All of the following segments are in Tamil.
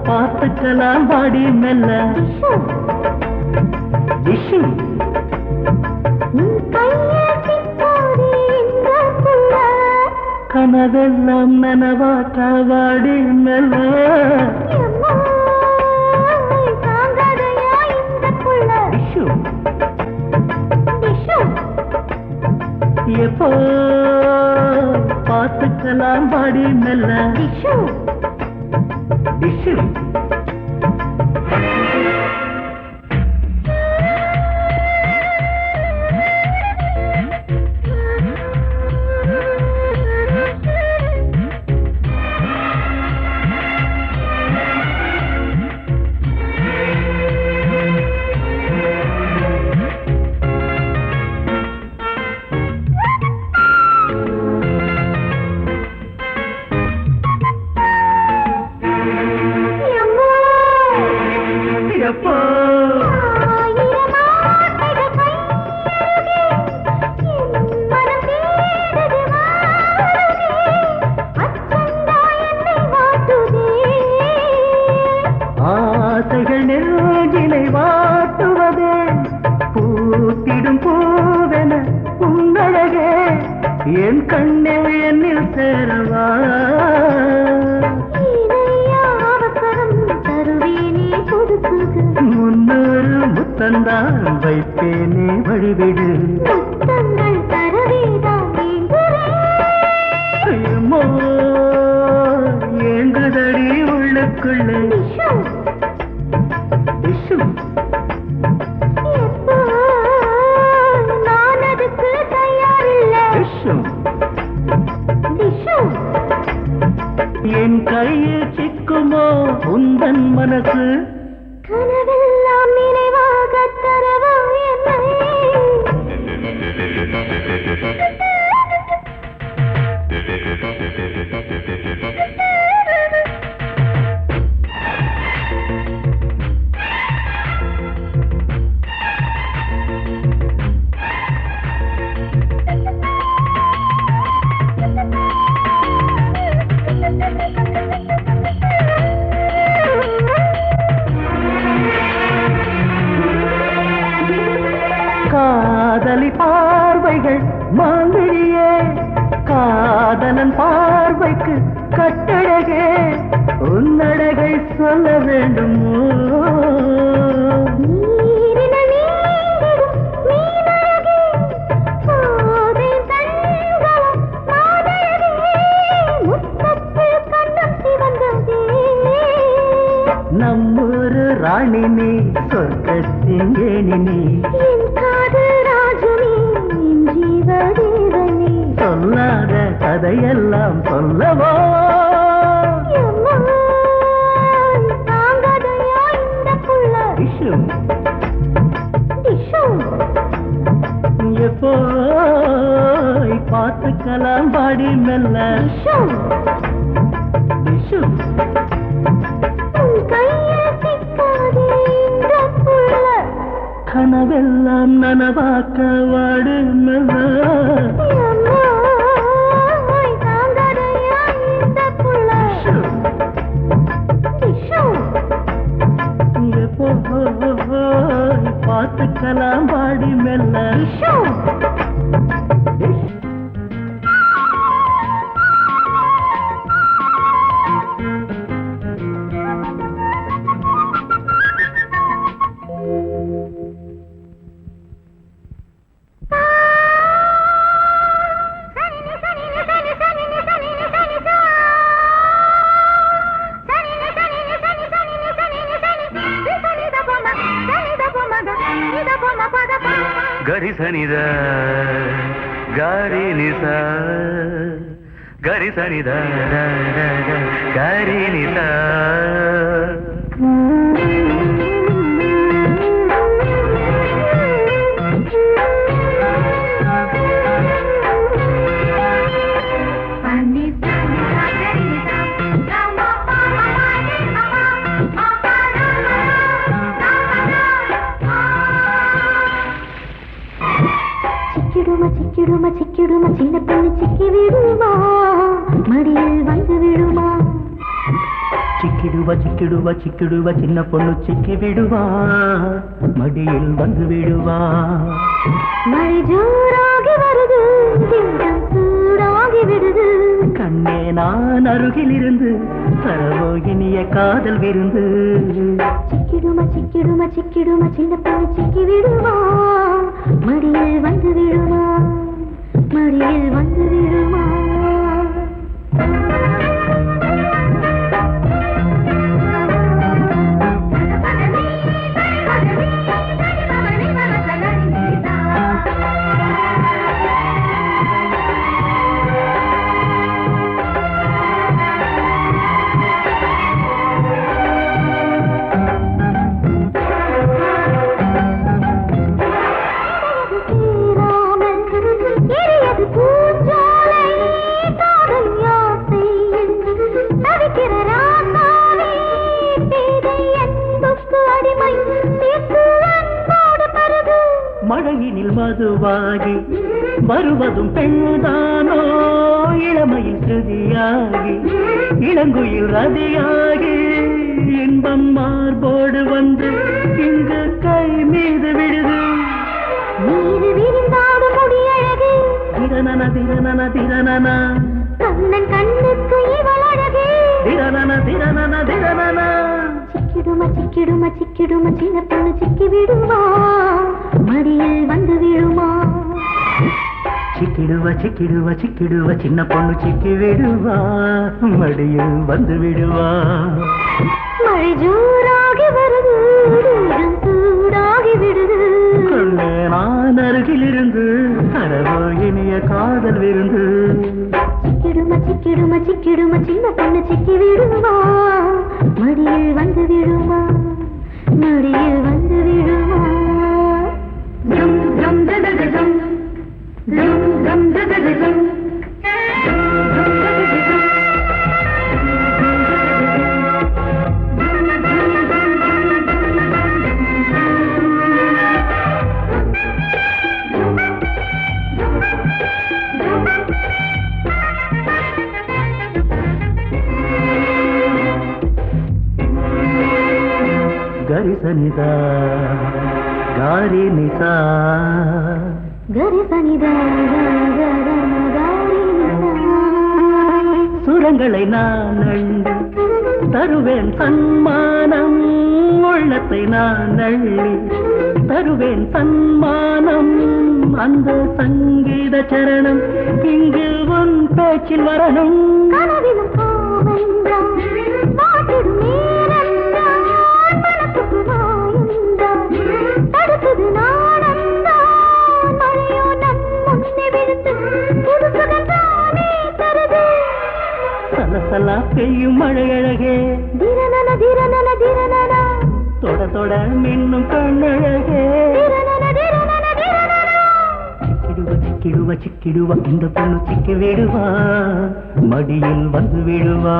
பார்த்துக்கலாம் பாடி மெல்ல கனவெல்லாம் நனவாக்க வாடி மெல்ல எப்போ பார்த்துக்கலாம் பாடி மெல்ல ஆசைகள் நெஞ்சிலை வாட்டுவதே பூத்திடும் பூவென உன்னழகே என் கண்ணில் என்னில் சேரவா முன்னூறு முத்தந்தான் வைப்பேனே வழிவிடு ஏங்குதடி உள்ளுக்குள்ள நான் அதுக்கு தயாரில்லை என் கையில் சிக்குமோ உந்தன் மனசு கனவெல்லாம் நினைவாக தரவா என்னை காதலி பார்வைகள் மாங்கிழியே காதலன் பார்வைக்கு கட்டழகே உன்னழகை சொல்ல வேண்டுமோ நம்மூரு ராணி நீ சொர்க்கத்தின் ஏணி நீ சொல்லாத கதையெல்லாம் சொல்லவோ எப்போ பார்த்துக்கலாம் பாடி மெல்ல கனவெல்லாம் நனவாக்க வாடு மெல்ல பார்த்துக்கலாம் பாடி மெல்ல గరి సనిద గారి నిస గరి సనిద గారి నిస சிக்கிடுமா சிக்கிடுமா சின்ன பொண்ணு சிக்கி விடுமா மடியில் வந்து விடுமா சிக்கிடுவா சிக்கிடுவா சிக்கிடுவா சின்ன பொண்ணு சிக்கி விடுவா மடியில் வந்து விடுவா மழை ஜோராகி வருது திட்டம் சூடாகி விடுது கண்ணே நான் அருகில் இருந்து தரவோ இனிய காதல் விருந்து சிக்கிடுமா சிக்கிடுமா சிக்கிடுமா சின்ன பொண்ணு சிக்கி விடுமா மடியில் வந்து விடுமா மடியில் வந்து விடுமா மழையினில் மதுவாகி வருவதும் பெண்தானோ இளமையில் ஸ்ருதியாகி இளங்குயில் ரதியாகி இன்பம் மார்போடு வந்து இங்கு கை மீது விடுது நீரு விரிந்தாடு முடியழகு திரணன திரணன திரணன கண்ணன் கண்ணுக்கு இவள் அழகு திரணன திரணன திரணன சிக்கிடுமா சிக்கிடுமா சிக்கிடுமா சின்ன பொண்ணு சிக்கி விடுமா மடியில் வந்து விடுமா சிக்கிடுவா சிக்கிடுவா சிக்கிடுவா சின்ன பொண்ணு சிக்கி விடுவா மடியில் வந்து விடுவா மழை ஜோராகி வருது தேகம் சூடாகி விடுது கண்ணே நான் அருகில் இருந்து தரவோ இனிய காதல் விருந்து சிக்கிடுமா சிக்கிடுமா சிக்கிடுமா சின்ன பொண்ணு சிக்கி விடுமா மடியில் வந்து விடுமா மடியில் வந்து விடுமா ஜம் ஜம் ஜம் ஜம் ஜம் ஜம் ஜம் గరి సనిదా గారి నిసా గరి సనిదా గారి నిసా சுரங்களை நான் அள்ளி தருவேன் சன்மானம் உள்ளத்தை நான் அள்ளி தருவேன் சன்மானம் அந்த சங்கீத சரணம் இங்கு உன் பேச்சில் வரணும் கனவிலும் கோவென்றான் வாட்டிடும் நேரம்தான் மனசுக்கு வாயுந்தான் தடுத்தது நாணம்தான் மழையோ நம் முன்னே விழுந்து புது சுகந்தானே தருது சலசலா பெய்யும் மழை அழகே திரணன திரணன திரணன தொட தொட மின்னும் கண்ணழகே திரணன திரணன திரணன சிக்கிடுவ சிக்கிடுவ சிக்கிடுவ இந்த பொண்ணு சிக்கி விடுவா மடியில் வந்து விடுவா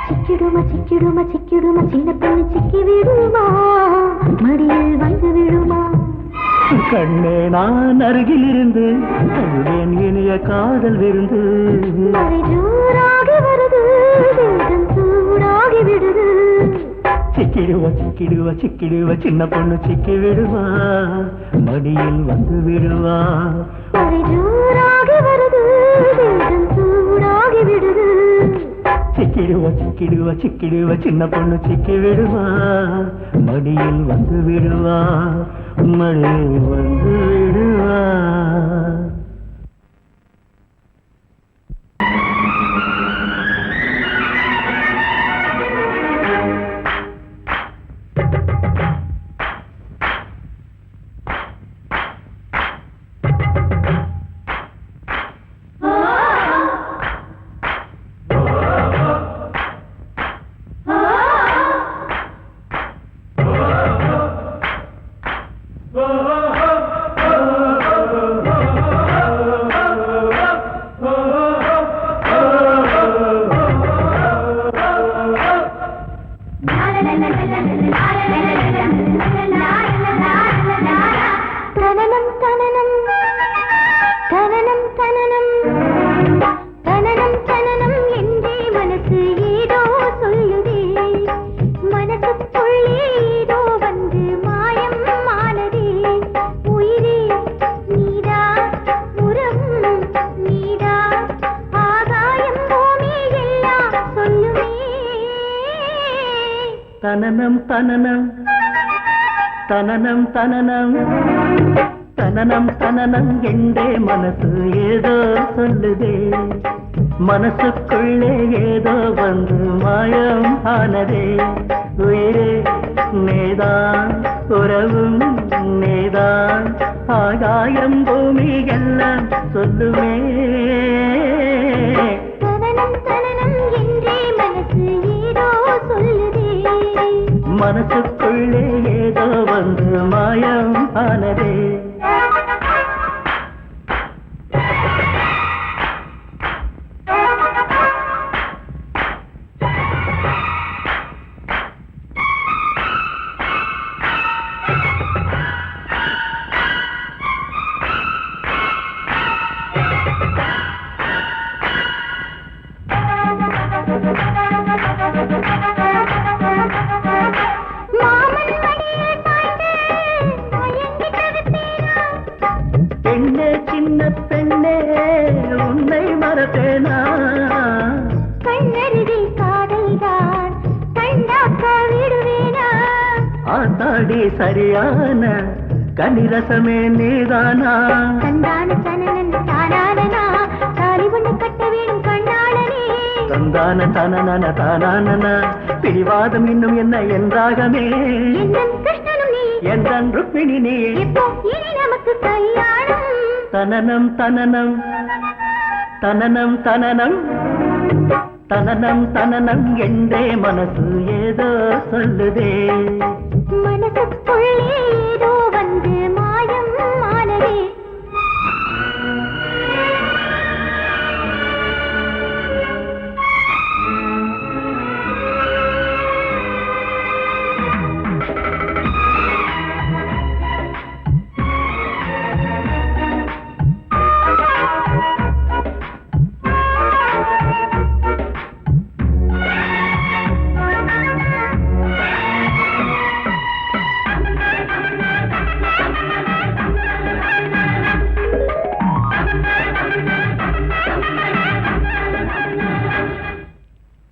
சிக்கிடுமா சிக்கிடுமா சிக்கிடுமா சின்ன பொண்ணு சிக்கி விடுமா மடியில் வந்து விடுமா கண்ணே நான் அருகில் இருந்து தருவேன் இனிய காதல் விருந்து மழை ஜோராகி வருது தேகம் சூடாகி விடுது சிக்கிடுவ சிக்கிடுவ சிக்கிடுவ சின்ன பொண்ணு சிக்கி விடுவா மடியில் வந்து விடுவா மழை ஜோராகி வருது தேகம் சூடாகி விடுது சிக்கிடுவ சிக்கிடுவ சிக்கிடுவ சின்ன பொண்ணு சிக்கி விடுவா மடியில் வந்து விடுவா மடியில் வந்து விடுவா தனனம் தனனம் தனனம் தனனம் தனனம் தனனம் என்றே மனசு ஏதோ சொல்லுதே மனசுக்குள்ளே ஏதோ வந்து மாயம் ஆனதே உயிரே நேதான் உறவும் நேதான் ஆகாயம் பூமி எல்லாம் சொல்லுமே தனனம் தனனம் என்றே மனசு ஏதோ சொல்லுதே மனசுக்குள்ளே ஏதோ வந்து மாயம் ஆனதே பெண்ணே சின்ன பெண்ணே உன்னை மறப்பேனா கண்ணருகில் காதல்தான் கண்டாக்க விடுவேனா ஆத்தாடி சரியான கனிரசமே நீதானா தந்தான தனனன் தானானனா தாலி ஒன்று கட்ட வேணும் கண்ணாளனே தந்தான தனனன தானானன பிடிவாதம் இன்னும் என்ன என்றாகமே என்னன் கிருஷ்ணனும் நீ என்றன் ருக்மிணி நீ எப்போ இனி நமக்கு கல்யாணம் தனனம் தனனம் தனனம் தனனம் தனனம் தனனம் என்றே மனசு ஏதோ சொல்லுதே மனசுக்குள்ளே ஏதோ வந்து மாயம் ஆனதே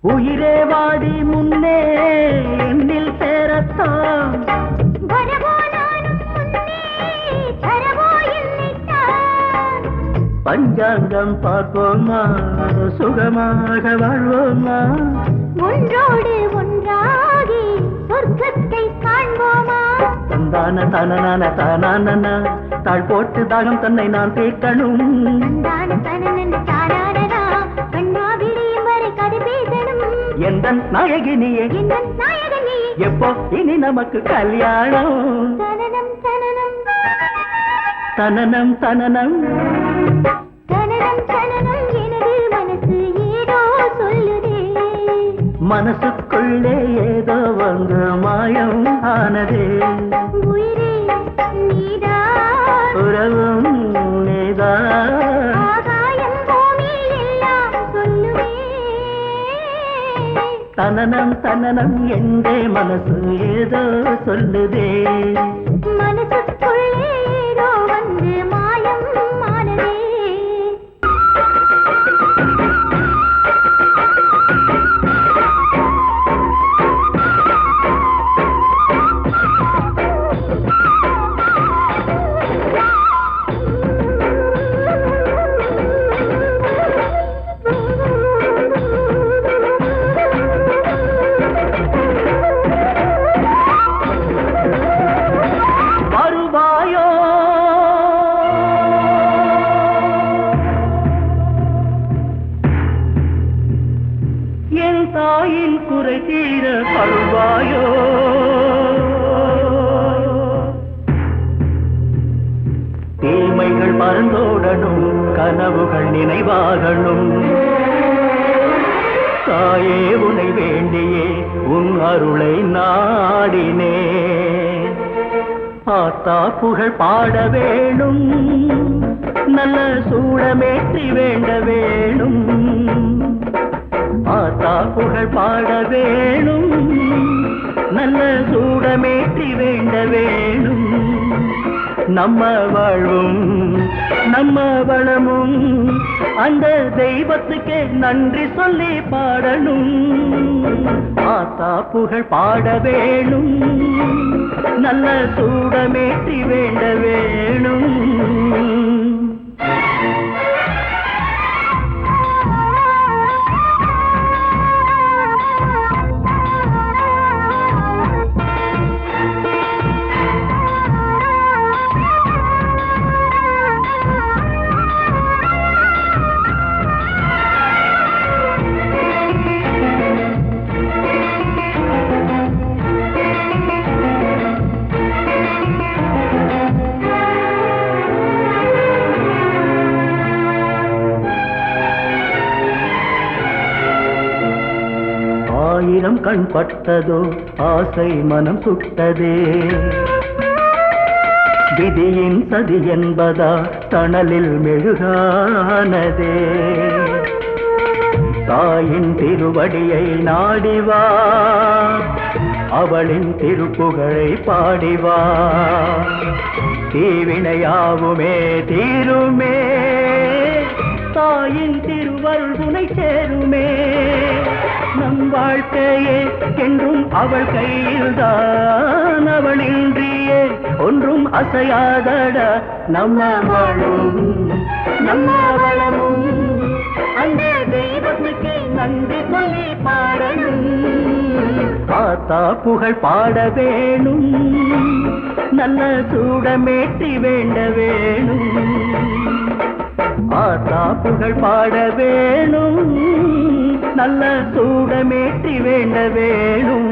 உயிரே வாடி முன்னே என்னில் சேரத்தான் வரவோ நானும் முன்னே தரவோ என்னைத்தான் பஞ்சாங்கம் பார்ப்போமா சுகமாக வாழ்வோமா ஒன்றோடு ஒன்றாகி சொர்க்கத்தை காண்போமா தந்தான தனனான தானான தாழ் போட்டு தாகம் தன்னை நான் தீர்க்கணும் தந்தான தனனன் தானானனா கண்ணா விடியும் வரை கதை பேசணும் எந்தன் நாயகினியே என்னன் நாயகனே எப்போ இனி நமக்கு கல்யாணம் தனனம் தனனம் தனனம் தனனம் தனனம் தனனம் எனது மனசு ஏதோ சொல்லுதே மனசுக்குள்ளே ஏதோ வந்து மாயம் ஆனதே உயிரே நீதான் உறவும் நீதான் ஆகாயம் பூமி எல்லாம் சொல்லுவே தனனம் தனனம் என்றே மனசு ஏதோ சொல்லுதே மனசுக்குள்ளே ஏதோ வந்து மாயம் ஆனதே வருவாயோ என் தாயின் குறை தீர வருவாயோ தீமைகள் மறந்தோடணும் கனவுகள் நினைவாகணும் தாயே உனை வேண்டியே உன் அருளை நாடினே ஆத்தா புகழ் பாட வேணும் நல்ல சூடமேற்றி வேண்ட வேணும் ஆத்தா புகழ் பாட வேணும் நல்ல சூடமேற்றி வேண்ட வேணும் நம்ம வாழ்வும் நம்ம வளமும் அந்த தெய்வத்துக்கே நன்றி சொல்லி பாடணும். ஆத்தா புகழ் பாட வேணும், நல்ல சூடமேற்றி வேண்ட வேணும். ஆயிரம் கண் பட்டதோ ஆசை மனம் சுட்டதே, விதியின் சதி என்பதா தணலில் மெழுகானதே. தாயின் திருவடியை நாடிவா, அவளின் திருப்புகழை பாடிவா, தீவினையாவுமே தீருமே, தாயின் திருவருள் துணை சேருமே. நம் வாழ்க்கையே என்றும் அவள் கையில்தான், அவளின்றியே ஒன்றும் அசையாதட. நம்ம வாழும் நம்ம வளமும் அந்த தெய்வத்துக்கு நன்றி சொல்லி பாடணும். ஆத்தா புகழ் பாட வேணும், நல்ல சூடமேற்றி வேண்ட வேணும். ஆத்தா புகழ் பாட வேணும், நல்ல சூடமேற்றி வேண்ட வேணும்.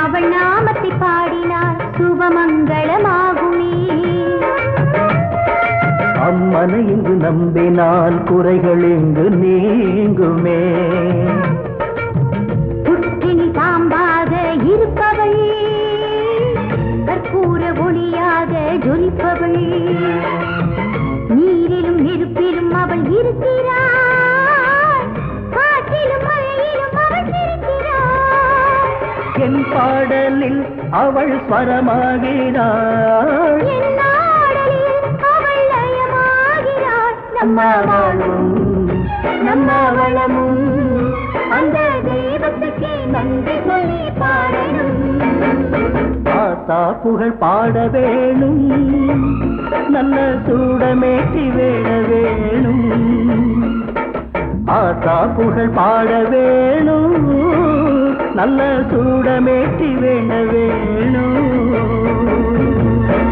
அவள் நாமத்தை பாடினார் சுபமங்களமாகுமே. அம்மனை இங்கு நம்பினால் குறைகள் இங்கு நீங்குமே. புற்றினி தாம்பாக இருப்பவள், கற்பூர ஒளியாக ஜொலிப்பவள், நீரிலும் நெருப்பிலும் அவள் இருக்கிறாள், காற்றிலும் மழையிலும் அவள் இருக்கிறாள். என் பாடலில் அவள் ஸ்வரமாகிறாள், என் நாடலில் அவள் லயமாகிறாள். நம்ம வாழும் நம்ம வளமும் அந்த தெய்வத்துக்கு நன்றி சொல்லி பாடணும். ஆத்தா புகழ் பாட வேணும், நல்ல சூடமேற்றி வேட வேணும். ஆத்தா புகழ் பாட வேணும், நல்ல சூடமேற்றி வேண்ட வேணும்.